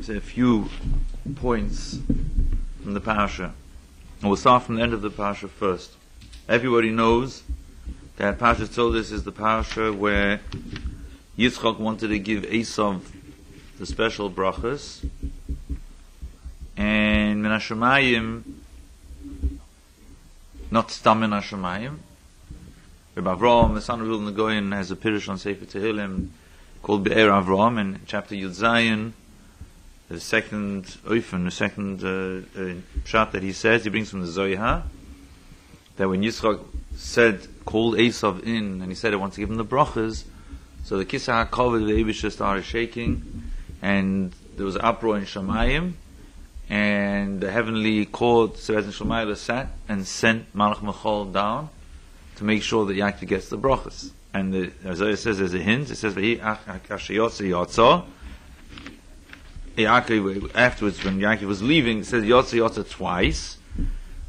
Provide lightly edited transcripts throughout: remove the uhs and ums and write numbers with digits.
Say a few points from the Parsho. And we'll start from the end of the Parsho first. Everybody knows that Parsho Toldos is the Parsho where Yitzchak wanted to give Esav the special brachas, and Min HaShamayim, not Stam Min HaShamayim. Rabbi Avram, the son of Vilna Goyen, has a Pirush on Sefer Tehillim called Be'er Avram, in chapter Yud Zayin, the second pshat that he says, he brings from the Zohar, that when Yitzchak called Esav in, and he said he wants to give him the brachas, so the Kisah HaKavod, the Eibusha started shaking, and there was an uproar in Shamayim, and the heavenly court, Sevet and Shamayim, sat and sent Malach Michal down to make sure that Yaakov gets the brachas. And the Isaiah says there's a hint. It says Yaakov, afterwards when Yaakov was leaving, it says Yotza twice.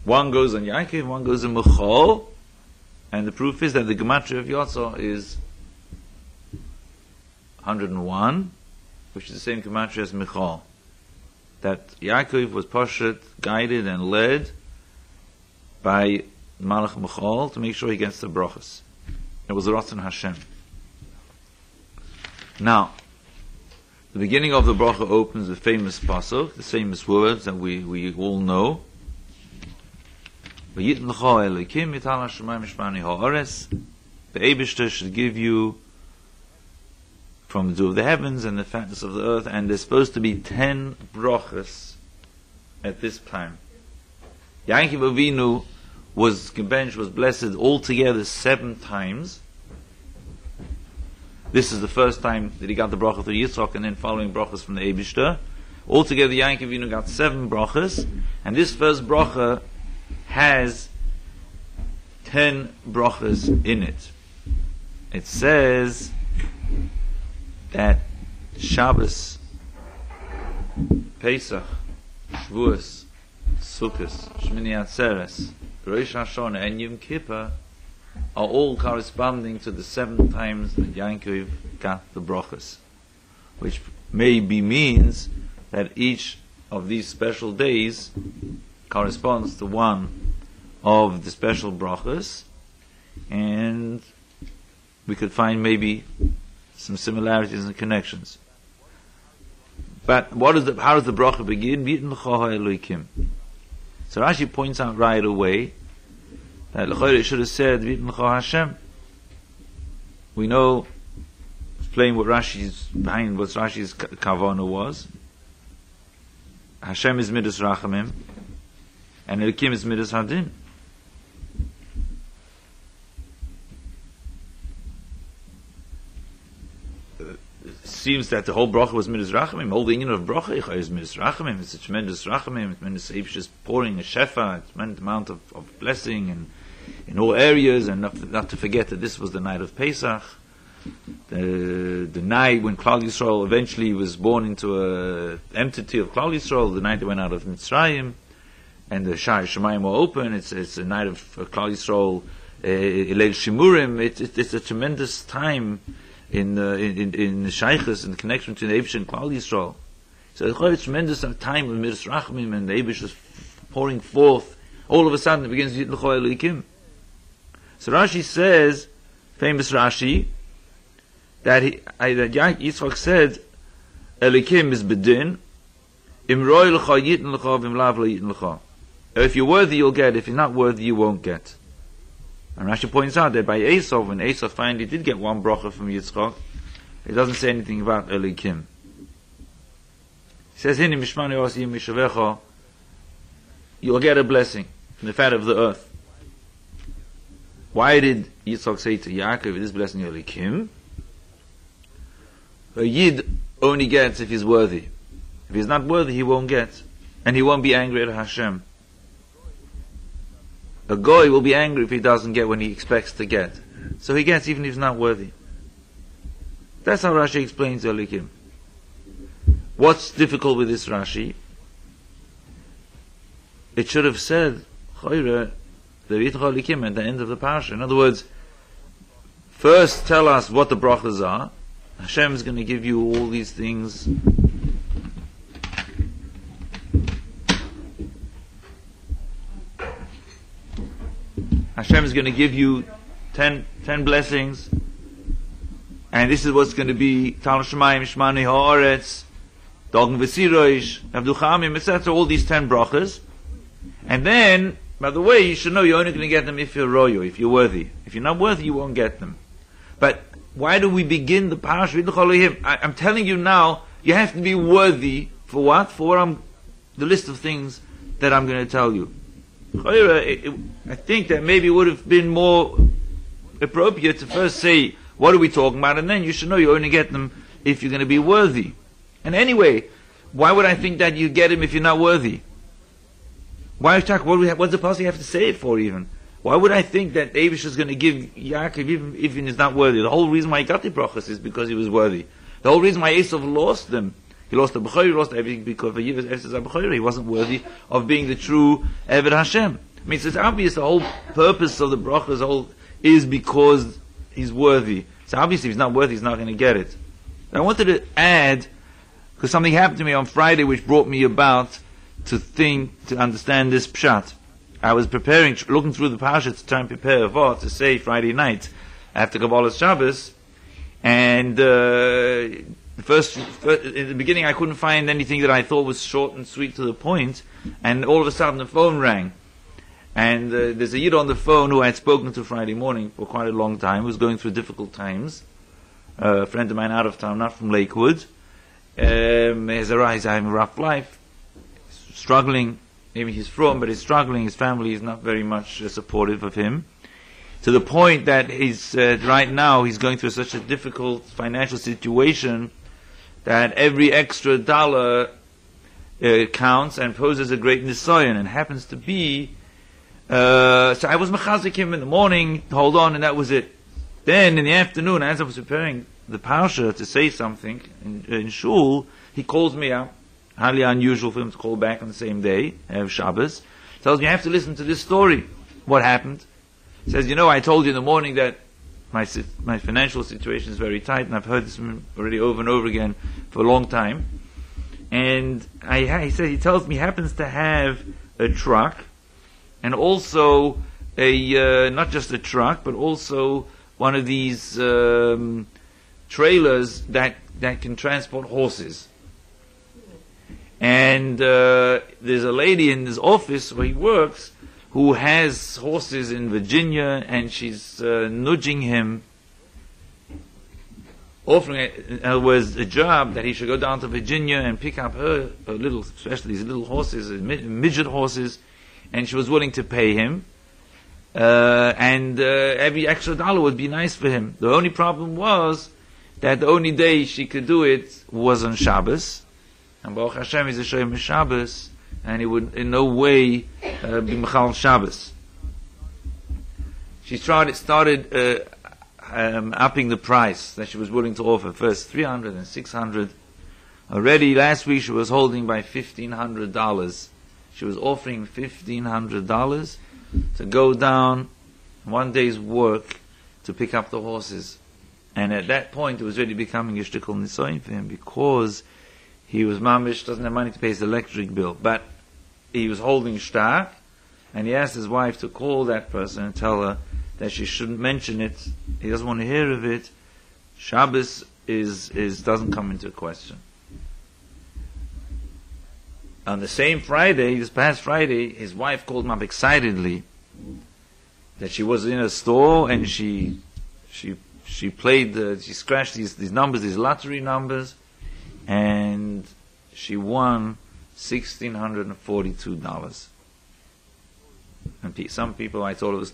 One goes on Yaakov, one goes on Michal, and the proof is that the gematria of Yotza is 101, which is the same gematria as Michal. That Yaakov was Parsho, guided and led by Malach Michal to make sure he gets the brachas. It was a Ratzon Hashem. Now, the beginning of the bracha opens with famous pasuk, the famous words that we all know. The Eibishter should give you from the dew of the heavens and the fatness of the earth, and there's supposed to be 10 brachas at this time. Yaakov Avinu was blessed altogether 7 times. This is the first time that he got the bracha through Yitzchak, and then following brachas from the Eibishter. Altogether, Yaakov Avinu got 7 brachas, and this first bracha has 10 brachas in it. It says that Shabbos, Pesach, Shavuos, Sukkot, Shmini Atzeres, Rosh Hashanah, and Yom Kippur are all corresponding to the 7 times that Yaakov got the brachas, which maybe means that each of these special days corresponds to one of the special brachas, and we could find maybe some similarities and connections. But how does the bracha begin? So Rashi points out right away that it should have said Hashem. We know, explain what Rashi's kavana was. Hashem is midas rachamim, and Elokim is midas hadin. It seems that the whole bracha was midas rachamim. The whole union of bracha is midas rachamim. It's a tremendous rachamim. It's tremendous just pouring a shefa. It's an amount of blessing and in all areas, and not to forget that this was the night of Pesach, the night when Klal Yisrael eventually was born into a entity of Klal Yisrael, the night they went out of Mitzrayim, and the Shemayim were open. It's a night of Klal Yisrael, Elel Shimurim. It's a tremendous time in the Shaychus, in the connection between the Eibush and Klal Yisrael. So it's a tremendous time of Midas Rachamim, and the Eibush is pouring forth. All of a sudden it begins to Yitlucho Elokim. So Rashi says, famous Rashi, that Yitzchak said, Elokim is bedin, im roi l'cha yitn l'cha, v'im lav lo yitn l'cha. If you're worthy, you'll get. If you're not worthy, you won't get. And Rashi points out that by Esav, when Esav finally did get one bracha from Yitzchak, it doesn't say anything about Elokim. He says, Hini mishmani osim mishavecha, you'll get a blessing from the fat of the earth. Why did Yitzchak say to Yaakov, this blessing Elokim? A Yid only gets if he's worthy. If he's not worthy, he won't get. And he won't be angry at Hashem. A Goy will be angry if he doesn't get when he expects to get. So he gets even if he's not worthy. That's how Rashi explains Elokim. What's difficult with this Rashi? It should have said Choyre, the Yitlucho Elokim at the end of the Parsha. In other words, first tell us what the brachas are. Hashem is going to give you all these things Hashem is going to give you 10 blessings, and this is what's going to be Tal Shemayim, Shmani Haaretz, Dogen V'Siroish, Avduchamim, etc. All these 10 brachas. And then, by the way, you should know you're only going to get them if you're royo, if you're worthy. If you're not worthy, you won't get them. But why do we begin the Parsho? I'm telling you now, you have to be worthy for what? For the list of things that I'm going to tell you. I think that maybe it would have been more appropriate to first say, what are we talking about? And then you should know you only get them if you're going to be worthy. And anyway, why would I think that you get him if you're not worthy? What's the passage you have to say it for even? Why would I think that Abish is going to give Yaakov even if he's not worthy? The whole reason why he got the brachas is because he was worthy. The whole reason why Esav lost them, he lost the Bechor, he lost everything because he wasn't worthy of being the true Eved Hashem. I mean, it's obvious the whole purpose of the brachas is because he's worthy. So obviously if he's not worthy, he's not going to get it. I wanted to add, because something happened to me on Friday which brought me about to understand this pshat. I was looking through the Parsha to try and prepare a vot to say Friday night after Kabbalah's Shabbos, and in the beginning I couldn't find anything that I thought was short and sweet to the point, and all of a sudden the phone rang. And there's a Yid on the phone who I had spoken to Friday morning for quite a long time, who was going through difficult times, a friend of mine out of town, not from Lakewood. He's having a rough life, struggling. Maybe he's from, but he's struggling. His family is not very much supportive of him, to the point that right now he's going through such a difficult financial situation that every extra dollar counts and poses a great nisayon, and happens to be. So I was mechazik him in the morning, hold on, and that was it. Then in the afternoon, as I was preparing the Parsha to say something in shul, he calls me up. Highly unusual for him to call back on the same day, have Shabbos. Tells me, you have to listen to this story. What happened? Says, I told you in the morning that my financial situation is very tight, and I've heard this already over and over again for a long time. And he tells me he happens to have a truck, and also not just a truck, but also one of these trailers that can transport horses. And there's a lady in his office where he works who has horses in Virginia, and she's nudging him, offering a job that he should go down to Virginia and pick up her little, especially these little horses, midget horses, and she was willing to pay him. And every extra dollar would be nice for him. The only problem was that the only day she could do it was on Shabbos. And Baruch Hashem is a Shoyim Shabbos, and he would in no way be Mechal Shabbos. She started upping the price that she was willing to offer. First $300 and $600. Already last week she was holding by $1,500. She was offering $1,500 to go down one day's work to pick up the horses. And at that point it was really becoming a shtickle nisoyin for him, because he was mamish, doesn't have money to pay his electric bill, but he was holding shtar, and he asked his wife to call that person and tell her that she shouldn't mention it. He doesn't want to hear of it. Shabbos doesn't come into question. On the same Friday, this past Friday, his wife called him up excitedly that she was in a store and she played, she scratched these numbers, these lottery numbers, and she won $1,642. And some people, I thought it was